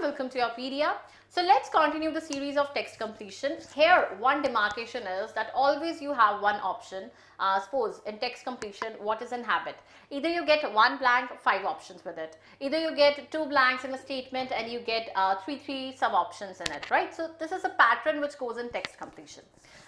welcome to your Pedia. So let's continue the series of text completion. Here, one demarcation is that always you have one option. Suppose in text completion, what is in habit? Either you get one blank, 5 options with it. Either you get 2 blanks in a statement and you get three sub options in it, right? So this is a pattern which goes in text completion.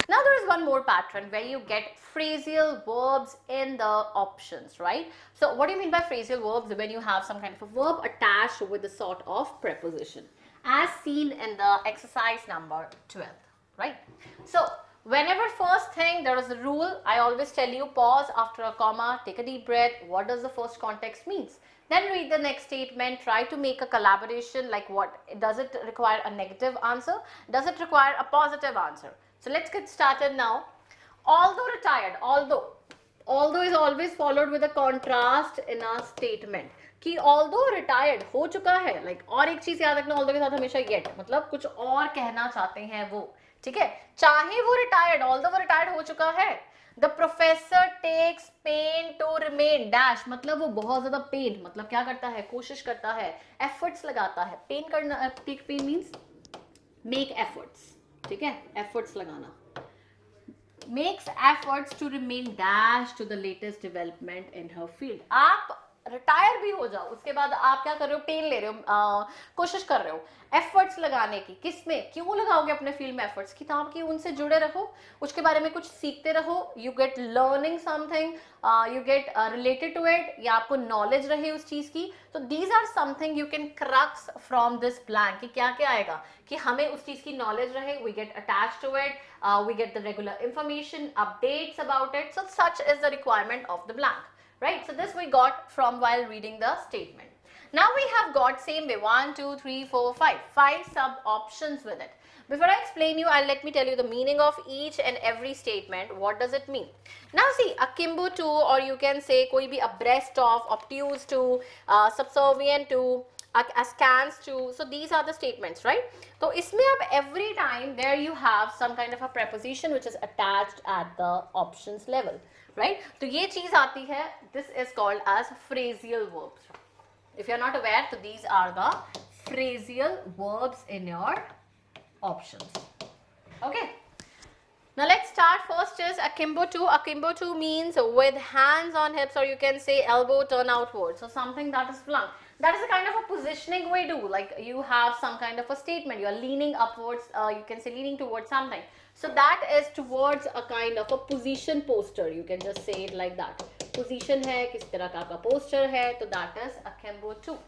Now there is one more pattern where you get phrasal verbs in the options, right? So what do you mean by phrasal verbs? When you have some kind of a verb attached with a sort of preposition, as seen in the exercise number 12, right? So whenever first thing there is a rule, I always tell you pause after a comma, take a deep breath. What does the first context means? Then read the next statement, try to make a collaboration, like what, does it require a negative answer? Does it require a positive answer? So let's get started now. Although retired, although is always followed with a contrast in a statement कि although retired हो चुका है, like और एक चीज याद रखना, although के साथ हमेशा yet, मतलब कुछ और कहना चाहते हैं वो, ठीक है, चाहे वो retired, although वो retired हो चुका है. The professor takes pain to remain dash, मतलब वो बहुत ज्यादा pain, मतलब क्या करता है, कोशिश करता है, efforts लगाता है. pain करना, take pain means make efforts, ठीक है, efforts लगाना. Makes efforts to remain dash to the latest development in her field. आप रिटायर भी हो जाओ, उसके बाद आप क्या कर रहे हो, पेन ले रहे हो, कोशिश कर रहे हो एफर्ट्स लगाने की. किस में, क्यों लगाओगे अपने फील्ड में एफर्ट्स? किताब की उनसे जुड़े रहो, उसके बारे में कुछ सीखते रहो. You get learning something, you get related to it, या आपको नॉलेज रहे उस चीज की. तो these are something you can crux from this blank, कि क्या क्या आएगा, कि हमें उस चीज की नॉलेज रहे. We get attach to it, we get the regular information, updates about it. So such is the requirement of the blank, right? So this we got from while reading the statement. Now we have got same way 1 2 3 4 5 sub options with it. Before I explain you, let me tell you the meaning of each and every statement. What does it mean? Now see, akimbo to, or you can say koi bhi abreast of, obtuse to, subservient to, askance to. So these are the statements, right? So isme ab every time there you have some kind of a preposition which is attached at the options level, right? So ye cheez aati hai, this is called as phrasal verbs. If you are not aware, so these are the phrasal verbs in your options. Okay, now let's start. First is akimbo to. Akimbo to means with hands on hips, or you can say elbow turn outward. So something that is flung. That is a kind of a positioning we do, like you have some kind of a statement, you are leaning upwards, you can say leaning towards something. So that is towards a kind of a position posture. You can just say it like that. Position hai, kis tarah ka posture hai, so that is akimbo to.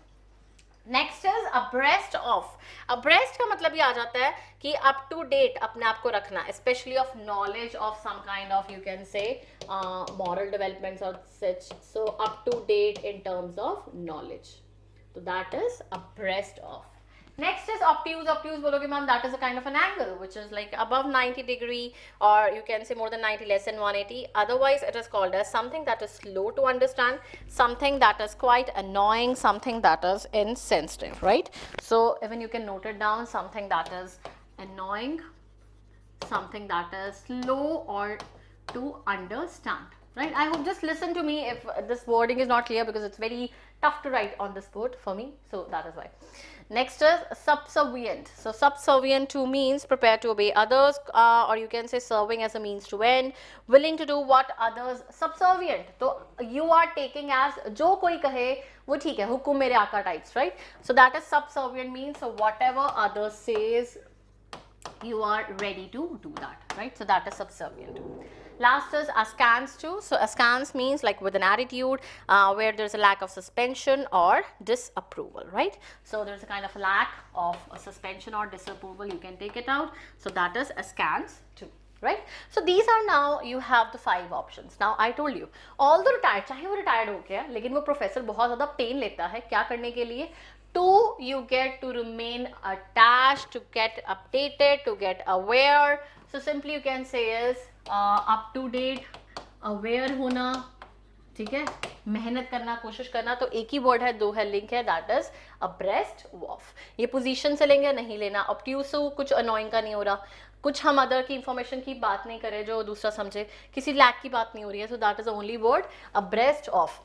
Next is abreast of. Abreast का मतलब ये आ जाता है कि up to date अपने आप को रखना, specially of knowledge of some kind of, you can say moral developments और such. So up to date in terms of knowledge, so that is abreast of. Next is obtuse. Obtuse bologe ma'am, that is a kind of an angle which is like above 90 degree, or you can say more than 90, less than 180. Otherwise it is called as something that is slow to understand, something that is quite annoying, something that is insensitive, right? So even you can note it down, something that is annoying, something that is slow or to understand, right? I hope, just listen to me if this wording is not clear, because it's very tough to write on this board for me, so that is why. Next is subservient. So subservient to means prepared to obey others, or you can say serving as a means to end, willing to do what others. Subservient, so you are taking as जो कोई कहे वो ठीक है, हुक्म मेरे आका types, right? So that is subservient means, so whatever others says you are ready to do that, right? So that is subservient. Last is askance to. So askance means like with an attitude, where there's a lack of suspension or disapproval, right? So there's a kind of lack of a suspension or disapproval, you can take it out. So that is askance to, right? So these are, now you have the 5 options. Now I told you, although retired, चाहे वो retired हो गया, लेकिन वो professor बहुत ज़्यादा pain लेता है, क्या करने के लिए? To you get to remain attached, to get updated, to get aware. So simply you can say is up to date, aware होना, ठीक है, मेहनत करना, कोशिश करना. तो एक ही वर्ड है, 2 है, लिंक है, दैट इज अब्रेस्ट ऑफ. ये पोजीशन से लेंगे, नहीं लेना. ऑब्ट्यूज कुछ अनोइंग का नहीं हो रहा, कुछ हम अदर की इंफॉर्मेशन की बात नहीं करें जो दूसरा समझे, किसी लैक की बात नहीं हो रही है. So that is only word abreast of.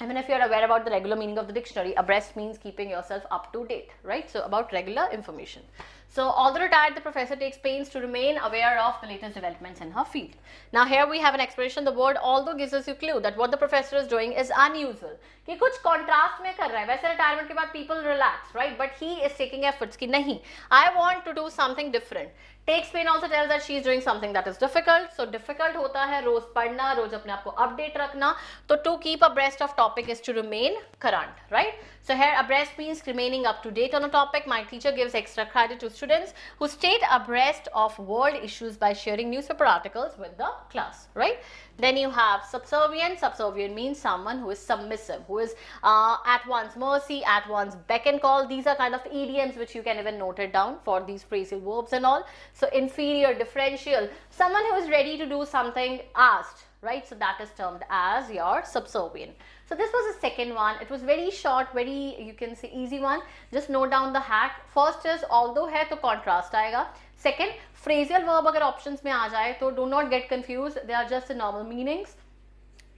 I mean, if you're aware about the regular meaning of the dictionary, abreast means keeping yourself up to date, right? So about regular information. So although retired, the professor takes pains to remain aware of the latest developments in her field. Now here we have an expression. The word although gives us a clue that what the professor is doing is unusual. कि कुछ contrast में कर रहा है. वैसे retirement के बाद people relax, right? But he is taking efforts कि नहीं, I want to do something different. Takes pain also tells that she is doing something that is difficult. So difficult होता है रोज पढ़ना, रोज अपने आप को update रखना. तो to keep abreast of topic is to remain current, right? So here abreast means remaining up to date on a topic. My teacher gives extra credit to students who stayed abreast of world issues by sharing newspaper articles with the class, right? Then you have subservient. Subservient means someone who is submissive, who is at one's mercy, at one's beck and call. These are kind of idioms which you can even note it down for these phrasal verbs and all. So inferior, differential, someone who is ready to do something asked, right? So that is termed as your subservient. So this was the second one. It was very short, very, you can say, easy one. Just note down the hack. First is although है तो contrast आएगा. Second, phrasal verb अगर options में आ जाए तो do not get confused. They are just the normal meanings.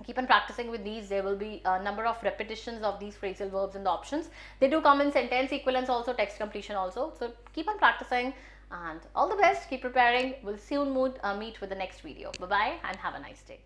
Keep on practicing with these. There will be a number of repetitions of these phrasal verbs in the options. They do come in sentence equivalence also, text completion also. So keep on practicing and all the best. Keep preparing. We'll soon meet with the next video. Bye bye and have a nice day.